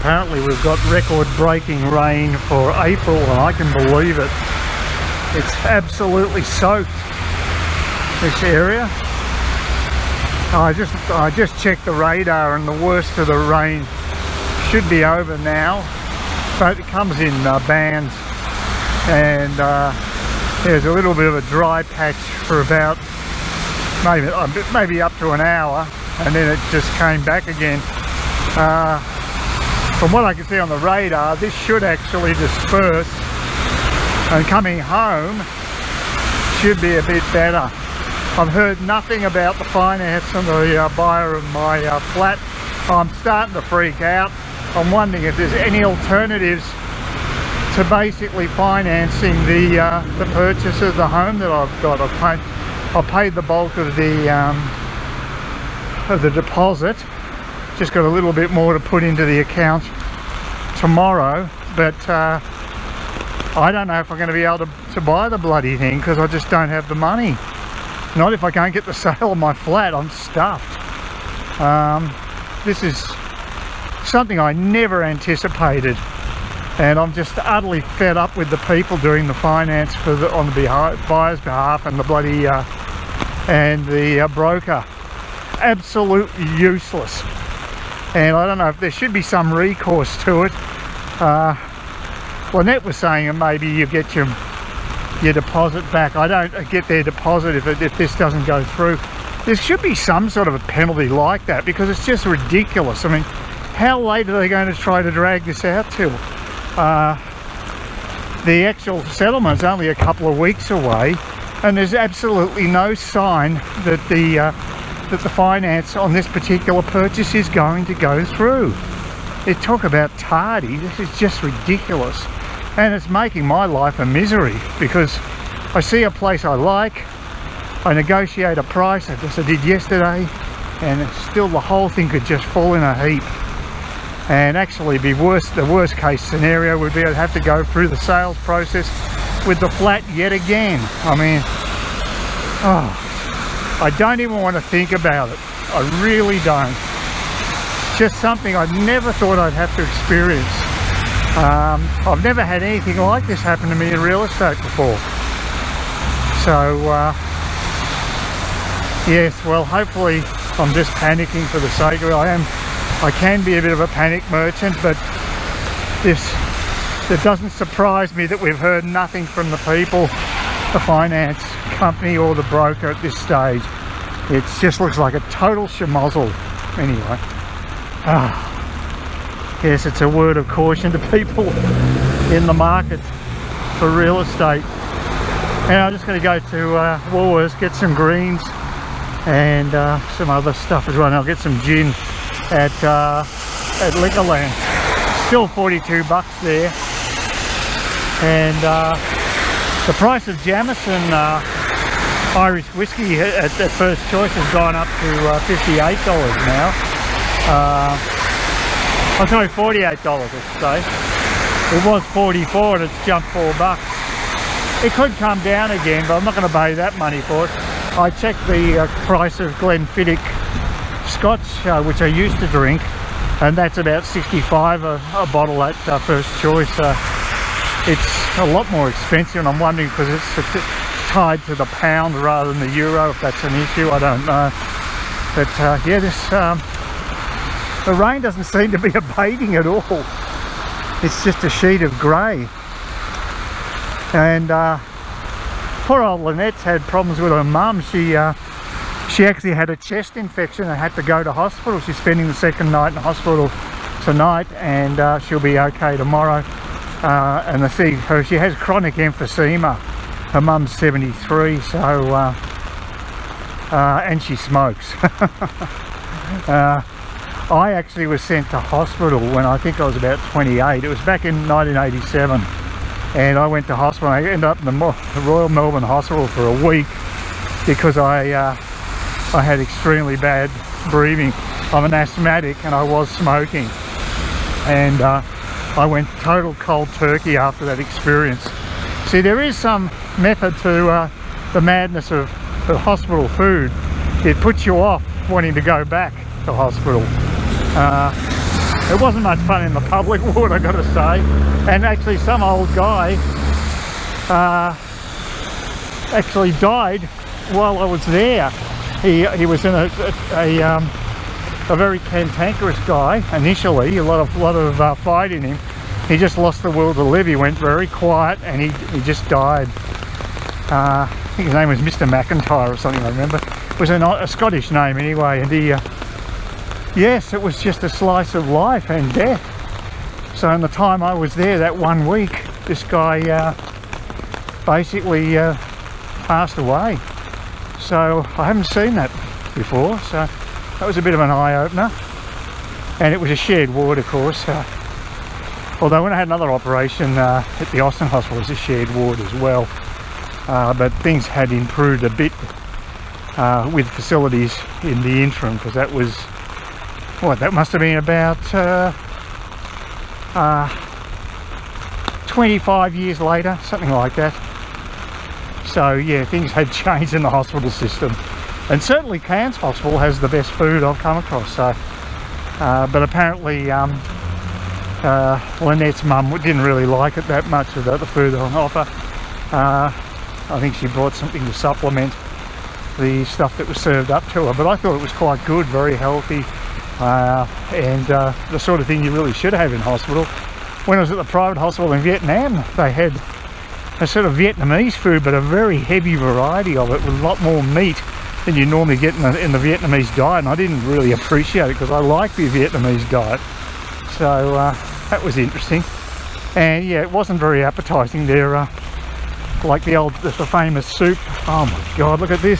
apparently we've got record-breaking rain for April, and I can believe it. It's absolutely soaked, this area. I just checked the radar, and the worst of the rain should be over now, but it comes in bands, and there's a little bit of a dry patch for about maybe up to an hour, and then it just came back again. From what I can see on the radar, this should actually disperse, and coming home should be a bit better. I've heard nothing about the finance and the buyer of my flat. I'm starting to freak out. I'm wondering if there's any alternatives to basically financing the purchase of the home that I've got. I've paid the bulk of the deposit. Just got a little bit more to put into the account tomorrow, but I don't know if I'm going to be able to buy the bloody thing, because I just don't have the money. Not if I can't get the sale of my flat. I'm stuffed. This is something I never anticipated, and I'm just utterly fed up with the people doing the finance on the buyer's behalf, and the bloody and the broker. Absolutely useless. And I don't know if there should be some recourse to it. Lynette was saying that maybe you get your deposit back. I don't get their deposit if this doesn't go through. There should be some sort of a penalty like that, because it's just ridiculous. I mean, how late are they going to try to drag this out till? The actual settlement's only a couple of weeks away, and there's absolutely no sign that the finance on this particular purchase is going to go through. They talk about tardy. This is just ridiculous, and it's making my life a misery, because I see a place I like, I negotiate a price, as I did yesterday, and still the whole thing could just fall in a heap. And actually be worse. The worst case scenario would be I'd have to go through the sales process with the flat yet again. I mean, I don't even want to think about it. I really don't. It's just something I never thought I'd have to experience. I've never had anything like this happen to me in real estate before. So yes, well, hopefully I'm just panicking for the sake of it. I can be a bit of a panic merchant, but it doesn't surprise me that we've heard nothing from the people, the finance company or the broker at this stage. It just looks like a total schmozzle. Anyway, yes, it's a word of caution to people in the market for real estate. And I'm just going to go to Woolworths, get some greens and some other stuff as well. And I'll get some gin at Liquorland. Still 42 bucks there, and the price of Jameson Irish whiskey at First Choice has gone up to $58 now. Oh, sorry, $48 I should say. It was 44 and it's jumped $4. It could come down again, but I'm not going to pay that money for it. I checked the price of Glenfiddich Scotch, which I used to drink, and that's about 65 a bottle at First Choice. It's a lot more expensive, and I'm wondering because it's tied to the pound rather than the euro, if that's an issue. I don't know. But yeah, the rain doesn't seem to be abating at all. It's just a sheet of grey. And poor old Lynettes had problems with her mum. She actually had a chest infection and had to go to hospital. She's spending the second night in hospital tonight, and she'll be okay tomorrow. And she has chronic emphysema. Her mum's 73, so and she smokes. I actually was sent to hospital when I think I was about 28. It was back in 1987, and I went to hospital. I ended up in the Royal Melbourne Hospital for a week because I had extremely bad breathing. I'm an asthmatic and I was smoking, and I went total cold turkey after that experience. See, there is some method to the madness of the hospital food. It puts you off wanting to go back to hospital. It wasn't much fun in the public ward, I gotta say. And actually some old guy actually died while I was there. He was in a very cantankerous guy initially, a lot of fight in him. He just lost the will to live. He went very quiet and he just died. I think his name was Mr. McIntyre or something, I remember. It was a Scottish name anyway, and he yes, it was just a slice of life and death. So in the time I was there, that 1 week, this guy basically passed away. So I haven't seen that before, so that was a bit of an eye-opener. And it was a shared ward, of course. Although when I had another operation at the Austin Hospital, it was a shared ward as well. But things had improved a bit with facilities in the interim, because that was, what, that must have been about 25 years later, something like that. So yeah, things had changed in the hospital system, and certainly Cairns Hospital has the best food I've come across. So, but apparently Lynette's mum didn't really like it that much, about the food on offer. I think she brought something to supplement the stuff that was served up to her, but I thought it was quite good, very healthy, and the sort of thing you really should have in hospital. When I was at the private hospital in Vietnam, they had a sort of Vietnamese food, but a very heavy variety of it, with a lot more meat than you normally get in the Vietnamese diet, and I didn't really appreciate it because I like the Vietnamese diet. So that was interesting, and yeah, it wasn't very appetizing. They're like the famous soup. Oh my god, look at this.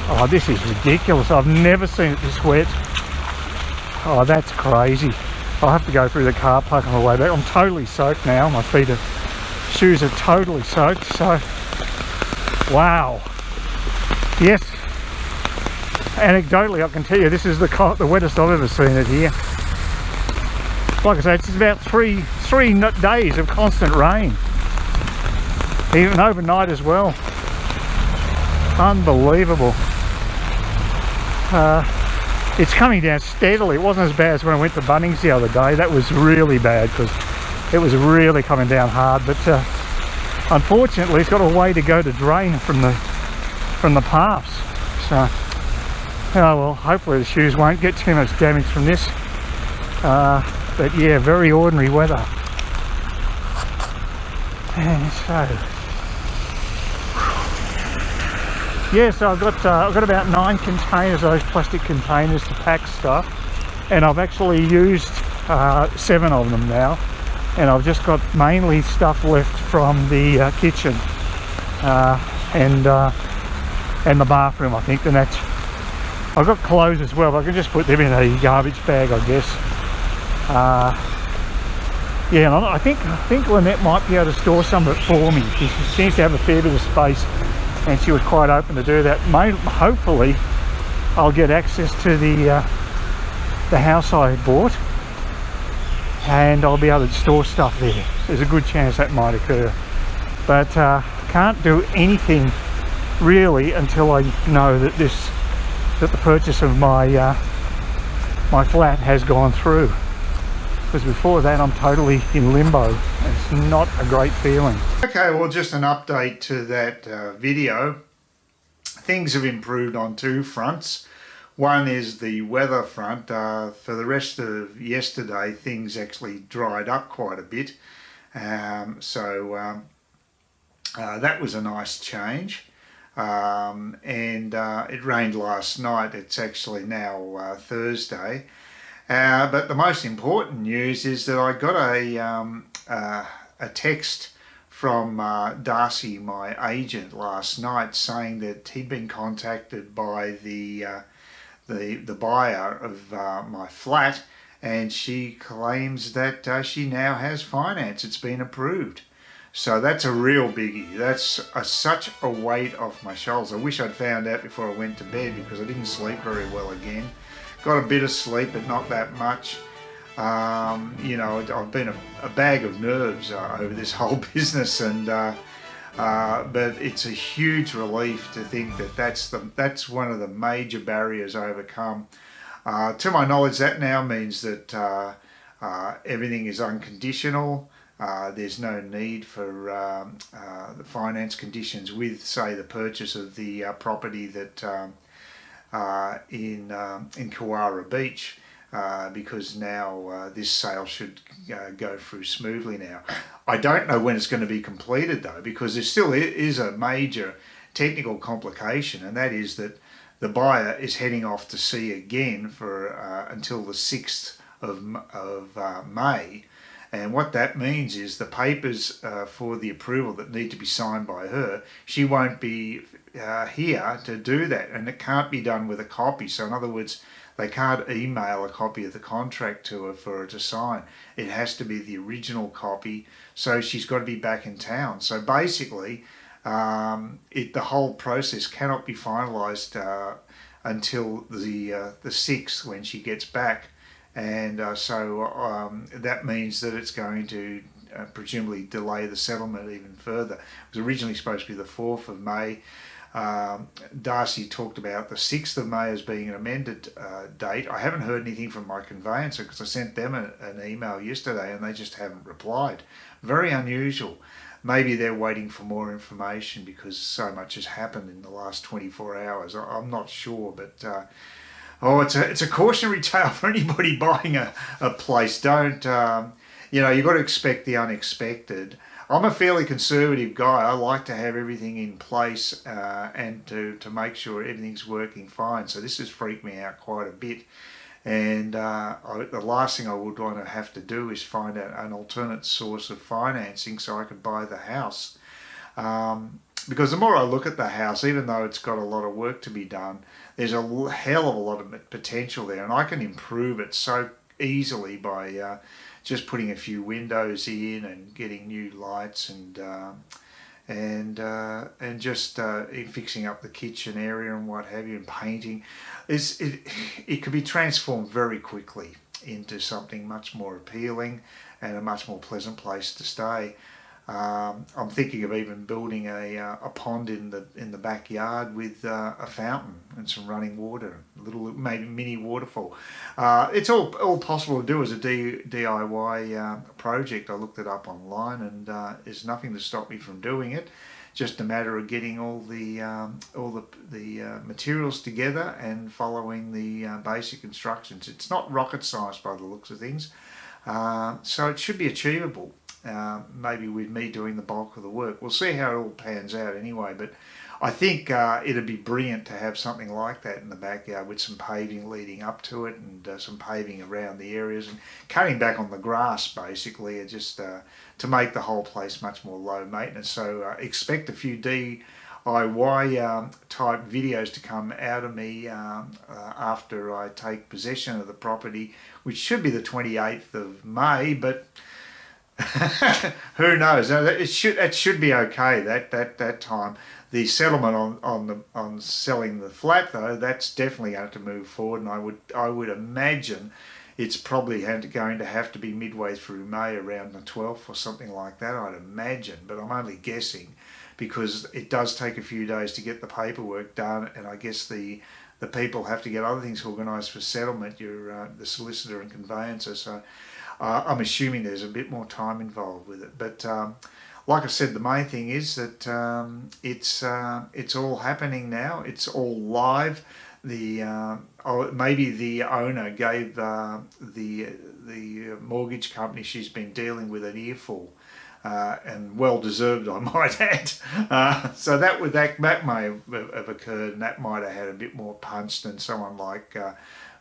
Oh, this is ridiculous. I've never seen it this wet. Oh, that's crazy. I'll have to go through the car park on the way back. I'm totally soaked now. My shoes are totally soaked. So, wow. Yes. Anecdotally, I can tell you this is the wettest I've ever seen it here. Like I say, it's about three days of constant rain. Even overnight as well. Unbelievable. It's coming down steadily. It wasn't as bad as when I went to Bunnings the other day. That was really bad because it was really coming down hard. But unfortunately, it's got a way to go to drain from the paths. So, oh well, hopefully the shoes won't get too much damage from this. But yeah, very ordinary weather. And so, yeah, so I've got about 9 containers, those plastic containers to pack stuff, and I've actually used 7 of them now, and I've just got mainly stuff left from the kitchen and the bathroom, I think. And that's, I've got clothes as well, but I can just put them in a garbage bag, I guess. Yeah, and I think Lynette might be able to store some of it for me. She seems to have a fair bit of space, and she was quite open to do that. Hopefully I'll get access to the house I bought, and I'll be able to store stuff there. There's a good chance that might occur, but can't do anything really until I know that the purchase of my my flat has gone through, because before that I'm totally in limbo. It's not a great feeling. Okay, well, just an update to that video. Things have improved on 2 fronts. One is the weather front. For the rest of yesterday, things actually dried up quite a bit. So that was a nice change. And it rained last night. It's actually now Thursday. But the most important news is that I got a text from Darcy, my agent, last night, saying that he'd been contacted by the buyer of my flat, and she claims that she now has finance. It's been approved. So that's a real biggie. That's such a weight off my shoulders. I wish I'd found out before I went to bed, because I didn't sleep very well again. Got a bit of sleep, but not that much. You know, I've been a bag of nerves over this whole business, and but it's a huge relief to think that that's one of the major barriers overcome. To my knowledge, that now means that Everything is unconditional. There's no need for the finance conditions with, say, the purchase of the property that in Kawara Beach, because now this sale should go through smoothly now. I don't know when it's going to be completed though, because there still is a major technical complication, and that is that the buyer is heading off to sea again for until the 6th of May. And what that means is the papers for the approval that need to be signed by her, she won't be here to do that, and it can't be done with a copy. So in other words, they can't email a copy of the contract to her for her to sign. It has to be the original copy, so she's got to be back in town. So basically, the whole process cannot be finalised until the 6th when she gets back. And so that means that it's going to presumably delay the settlement even further. It was originally supposed to be the 4th of May. Darcy talked about the 6th of May as being an amended date. I haven't heard anything from my conveyancer because I sent them an email yesterday and they just haven't replied. Very unusual. Maybe they're waiting for more information because so much has happened in the last 24 hours. I'm not sure, but it's a cautionary tale for anybody buying a place. Don't, you've got to expect the unexpected. I'm a fairly conservative guy. I like to have everything in place and to make sure everything's working fine. So this has freaked me out quite a bit. And the last thing I would want to have to do is find out an alternate source of financing so I could buy the house. Because the more I look at the house, even though it's got a lot of work to be done, there's a hell of a lot of potential there, and I can improve it so easily by just putting a few windows in and getting new lights and just fixing up the kitchen area and what have you, and painting. It could be transformed very quickly into something much more appealing and a much more pleasant place to stay. I'm thinking of even building a pond in the backyard with a fountain and some running water, a little maybe mini waterfall. It's all possible to do as a DIY project. I looked it up online, and there's nothing to stop me from doing it. Just a matter of getting all the materials together and following the basic instructions. It's not rocket science by the looks of things, so it should be achievable. Maybe with me doing the bulk of the work. We'll see how it all pans out anyway, but I think it'd be brilliant to have something like that in the backyard with some paving leading up to it and some paving around the areas and cutting back on the grass basically, just to make the whole place much more low maintenance. So expect a few DIY type videos to come out of me after I take possession of the property, which should be the 28th of May, but who knows? It should be okay that time. The settlement on selling the flat though, that's definitely going to move forward, and I would imagine it's probably going to have to be midway through May, around the 12th or something like that. I'd imagine, but I'm only guessing because it does take a few days to get the paperwork done, and I guess the people have to get other things organised for settlement. The solicitor and conveyancer, so. I'm assuming there's a bit more time involved with it, but like I said, the main thing is that it's all happening now. It's all live. Maybe the owner gave the mortgage company she's been dealing with an earful, and well deserved, I might add. So that may have occurred, and that might have had a bit more punch than someone like.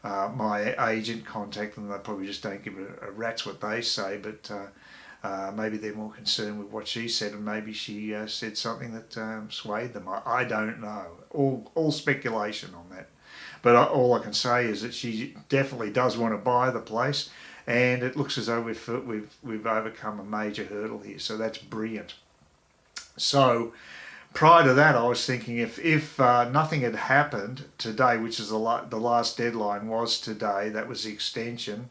My agent contact them. They probably just don't give a rat's what they say, but maybe they're more concerned with what she said, and maybe she said something that swayed them. I don't know. All speculation on that. But all I can say is that she definitely does want to buy the place, and it looks as though we've overcome a major hurdle here. So that's brilliant. So. Prior to that, I was thinking if nothing had happened today, which is the last deadline was today, that was the extension,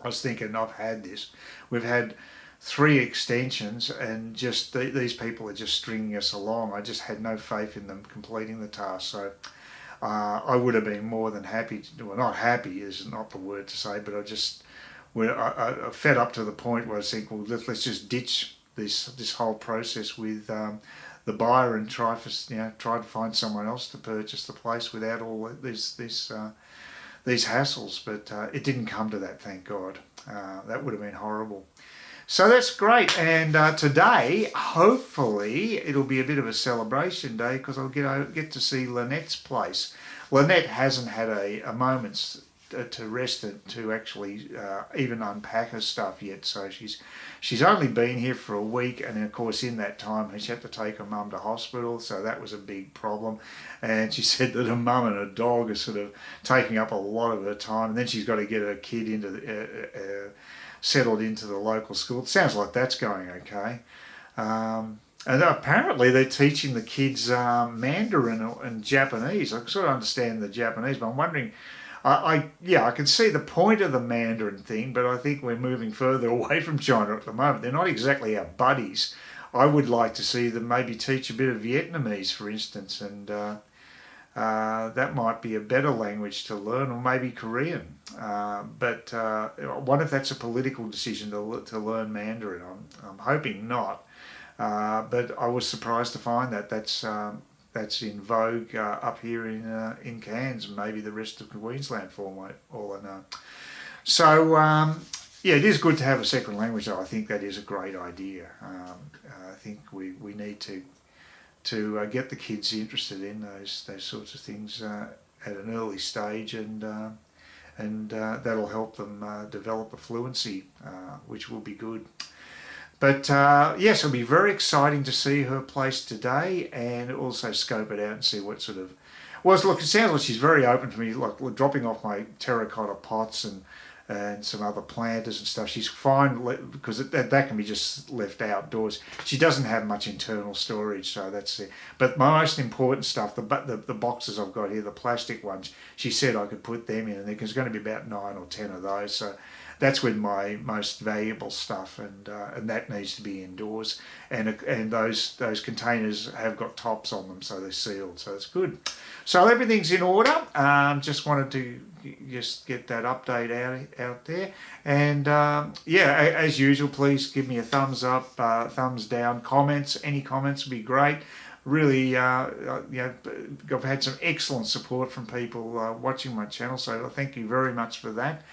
I was thinking I've had this. We've had 3 extensions and just these people are just stringing us along. I just had no faith in them completing the task. So I would have been more than happy, well, not happy is not the word to say, but I just I fed up to the point where I think, well, let's just ditch this whole process with the buyer and try to find someone else to purchase the place without all these hassles. But it didn't come to that, thank God. That would have been horrible. So that's great, and today, hopefully, it'll be a bit of a celebration day because I'll get to see Lynettes' place. Lynette hasn't had a moment's to rest to actually even unpack her stuff yet, so she's only been here for a week, and of course in that time she had to take her mum to hospital, so that was a big problem. And she said that her mum and her dog are sort of taking up a lot of her time, and then she's got to get her kid into settled into the local school. It sounds like that's going okay. And apparently they're teaching the kids Mandarin and Japanese. I sort of understand the Japanese, but I'm wondering, I can see the point of the Mandarin thing, but I think we're moving further away from China at the moment. They're not exactly our buddies. I would like to see them maybe teach a bit of Vietnamese, for instance, and that might be a better language to learn, or maybe Korean. But I wonder if that's a political decision to learn Mandarin. I'm hoping not. But I was surprised to find that that's in vogue up here in Cairns, and maybe the rest of Queensland for all I know. So yeah, it is good to have a second language, though. I think that is a great idea. I think we need to get the kids interested in those sorts of things at an early stage, and that'll help them develop a fluency, which will be good. But yes, it'll be very exciting to see her place today, and also scope it out and see what sort of. Well, look, it sounds like she's very open to me, like dropping off my terracotta pots and some other planters and stuff. She's fine because that can be just left outdoors. She doesn't have much internal storage, so that's it. But my most important stuff, the boxes I've got here, the plastic ones, she said I could put them in, and there's going to be about 9 or 10 of those. So that's with my most valuable stuff, and that needs to be indoors. And those containers have got tops on them, so they're sealed. So it's good. So everything's in order. Just wanted to just get that update out there, and yeah, as usual, please give me a thumbs up, thumbs down, comments. Any comments would be great. Really, I've had some excellent support from people watching my channel, so thank you very much for that.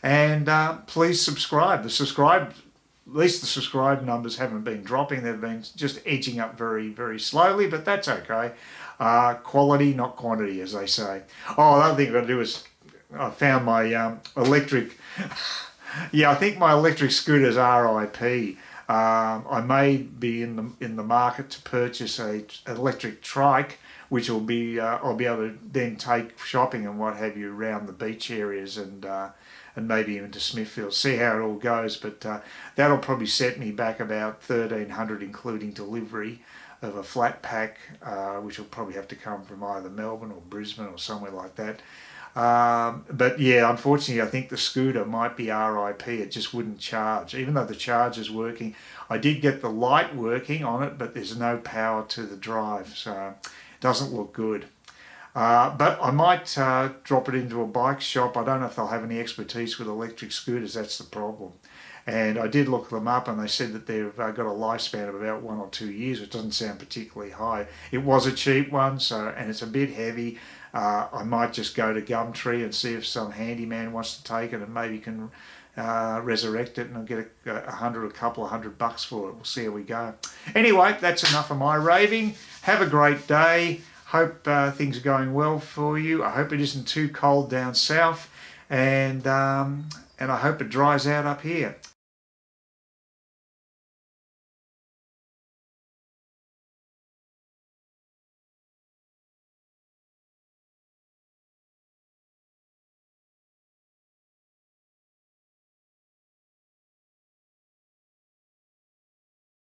And please subscribe. At least the subscribe numbers haven't been dropping. They've been just edging up very, very slowly, but that's okay. Quality, not quantity, as they say. Oh, the other thing I've got to do is I found my electric. Yeah, I think my electric scooter's RIP. I may be in the market to purchase an electric trike, which will be I'll be able to then take shopping and what have you around the beach areas, and maybe even to Smithfield. See how it all goes, but that'll probably set me back about $1,300, including delivery of a flat pack, which will probably have to come from either Melbourne or Brisbane or somewhere like that. But yeah, unfortunately, I think the scooter might be RIP. It just wouldn't charge, even though the charger's working. I did get the light working on it, but there's no power to the drive, so it doesn't look good. But I might drop it into a bike shop. I don't know if they'll have any expertise with electric scooters. That's the problem. And I did look them up, and they said that they've got a lifespan of about 1 or 2 years. It doesn't sound particularly high. It was a cheap one, and it's a bit heavy. I might just go to Gumtree and see if some handyman wants to take it and maybe can resurrect it, and I'll get a couple of $100 for it. We'll see how we go. Anyway, that's enough of my raving. Have a great day. Hope things are going well for you. I hope it isn't too cold down south, and I hope it dries out up here.